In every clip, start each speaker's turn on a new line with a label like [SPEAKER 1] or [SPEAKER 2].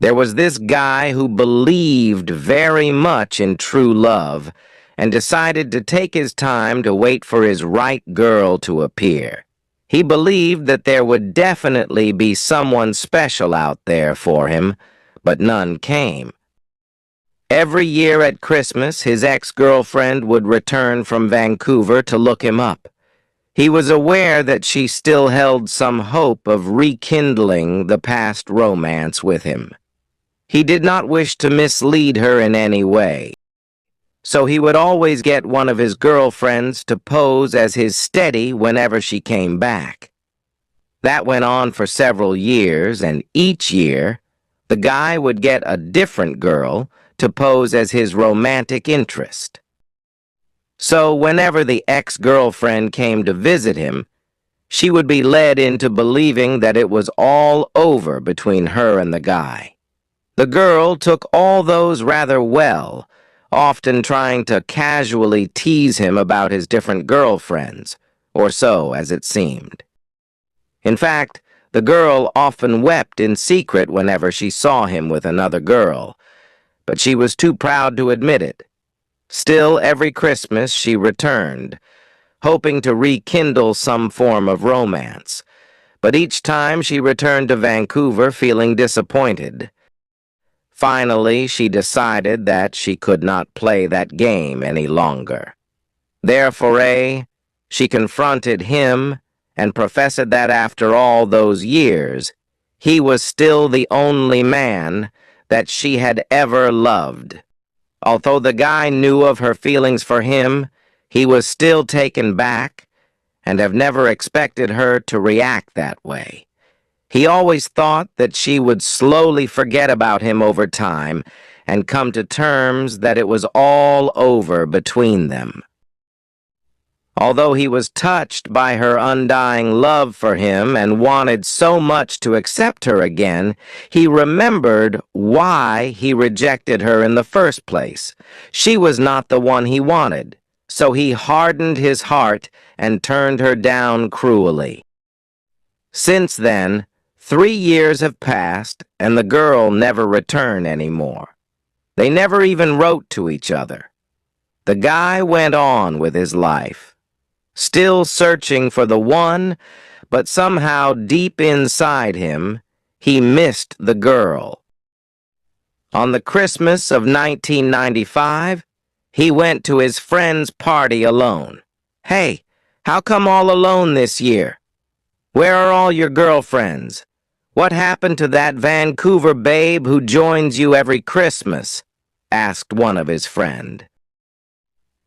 [SPEAKER 1] There was this guy who believed very much in true love and decided to take his time to wait for his right girl to appear. He believed that there would definitely be someone special out there for him, but none came. Every year at Christmas, his ex-girlfriend would return from Vancouver to look him up. He was aware that she still held some hope of rekindling the past romance with him. He did not wish to mislead her in any way, so he would always get one of his girlfriends to pose as his steady whenever she came back. That went on for several years, and each year, the guy would get a different girl to pose as his romantic interest. So whenever the ex-girlfriend came to visit him, she would be led into believing that it was all over between her and the guy. The girl took all those rather well, often trying to casually tease him about his different girlfriends, or so as it seemed. In fact, the girl often wept in secret whenever she saw him with another girl, but she was too proud to admit it. Still, every Christmas she returned, hoping to rekindle some form of romance, but each time she returned to Vancouver feeling disappointed. Finally, she decided that she could not play that game any longer. Therefore, she confronted him and professed that after all those years, he was still the only man that she had ever loved. Although the guy knew of her feelings for him, he was still taken back and have never expected her to react that way. He always thought that she would slowly forget about him over time and come to terms that it was all over between them. Although he was touched by her undying love for him and wanted so much to accept her again, he remembered why he rejected her in the first place. She was not the one he wanted, so he hardened his heart and turned her down cruelly. Since then, 3 years have passed, and the girl never returned anymore. They never even wrote to each other. The guy went on with his life, still searching for the one, but somehow deep inside him, he missed the girl. On the Christmas of 1995, he went to his friend's party alone. "Hey, how come all alone this year? Where are all your girlfriends? What happened to that Vancouver babe who joins you every Christmas?" asked one of his friends.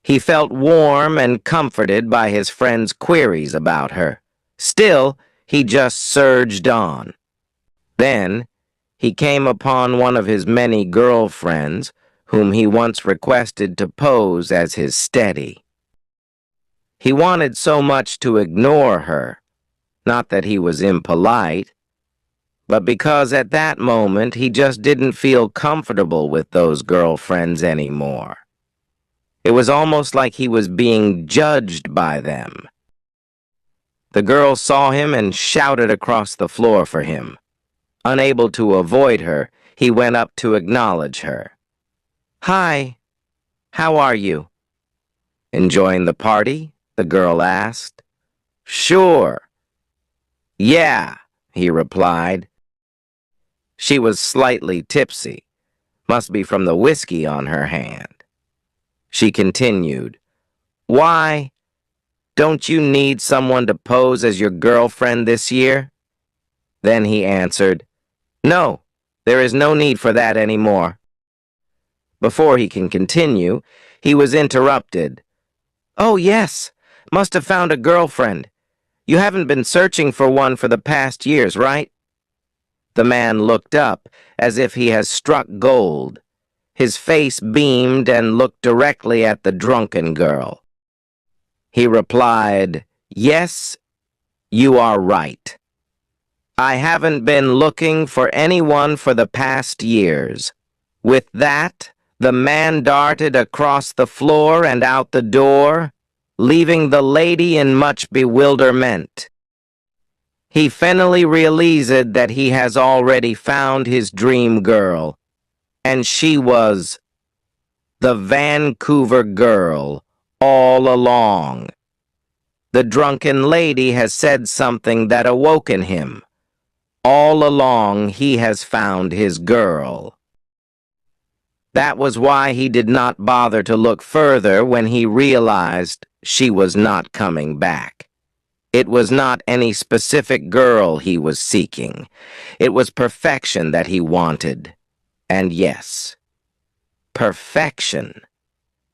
[SPEAKER 1] He felt warm and comforted by his friend's queries about her. Still, he just surged on. Then, he came upon one of his many girlfriends, whom he once requested to pose as his steady. He wanted so much to ignore her, not that he was impolite, but because at that moment he just didn't feel comfortable with those girlfriends anymore. It was almost like he was being judged by them. The girl saw him and shouted across the floor for him. Unable to avoid her, he went up to acknowledge her. "Hi, how are you?" "Enjoying the party?" the girl asked. "Sure." "Yeah," he replied. She was slightly tipsy, must be from the whiskey on her hand. She continued, "Why? Don't you need someone to pose as your girlfriend this year?" Then he answered, "No, there is no need for that anymore." Before he can continue, he was interrupted. "Oh, yes, must have found a girlfriend. You haven't been searching for one for the past years, right?" The man looked up as if he had struck gold. His face beamed and looked directly at the drunken girl. He replied, "Yes, you are right. I haven't been looking for anyone for the past years." With that, the man darted across the floor and out the door, leaving the lady in much bewilderment. He finally realized that he has already found his dream girl, and she was the Vancouver girl all along. The drunken lady has said something that awoke in him. All along he has found his girl. That was why he did not bother to look further when he realized she was not coming back. It was not any specific girl he was seeking. It was perfection that he wanted. And yes, perfection.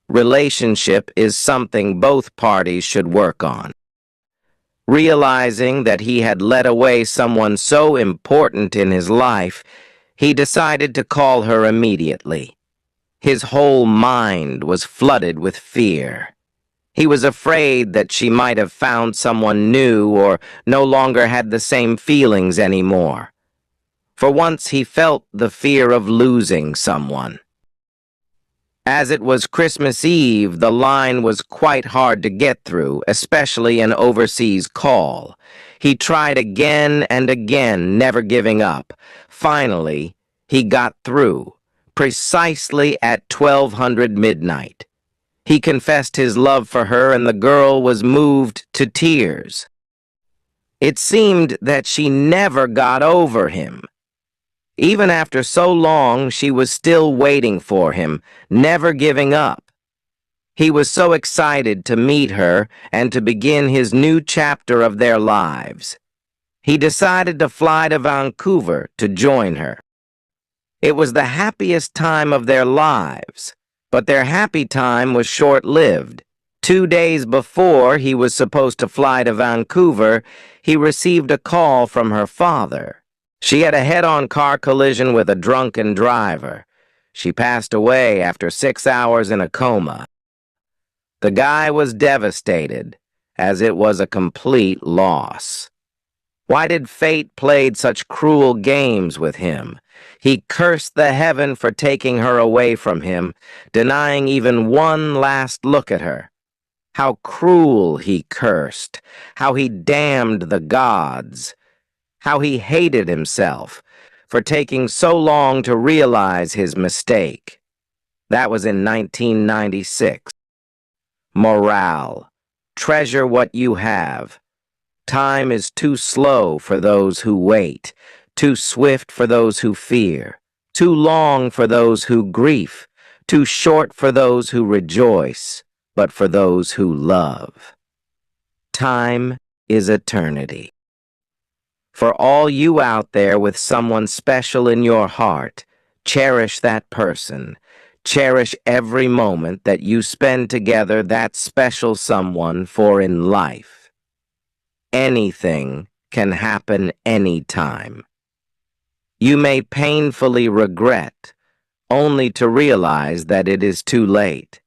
[SPEAKER 1] Relationship is something both parties should work on. Realizing that he had let away someone so important in his life, he decided to call her immediately. His whole mind was flooded with fear. He was afraid that she might have found someone new or no longer had the same feelings anymore. For once he felt the fear of losing someone. As it was Christmas Eve, the line was quite hard to get through, especially an overseas call. He tried again and again, never giving up. Finally, he got through, precisely at 1200 midnight. He confessed his love for her, and the girl was moved to tears. It seemed that she never got over him. Even after so long, she was still waiting for him, never giving up. He was so excited to meet her and to begin his new chapter of their lives. He decided to fly to Vancouver to join her. It was the happiest time of their lives, but their happy time was short-lived. 2 days before he was supposed to fly to Vancouver, he received a call from her father. She had a head-on car collision with a drunken driver. She passed away after 6 hours in a coma. The guy was devastated, as it was a complete loss. Why did fate play such cruel games with him? He cursed the heaven for taking her away from him, denying even one last look at her. How cruel he cursed, how he damned the gods. How he hated himself for taking so long to realize his mistake. That was in 1996. Morale. Treasure what you have. Time is too slow for those who wait, too swift for those who fear, too long for those who grieve, too short for those who rejoice, but for those who love. Time is eternity. For all you out there with someone special in your heart, cherish that person. Cherish every moment that you spend together that special someone for in life. Anything can happen anytime. You may painfully regret, only to realize that it is too late.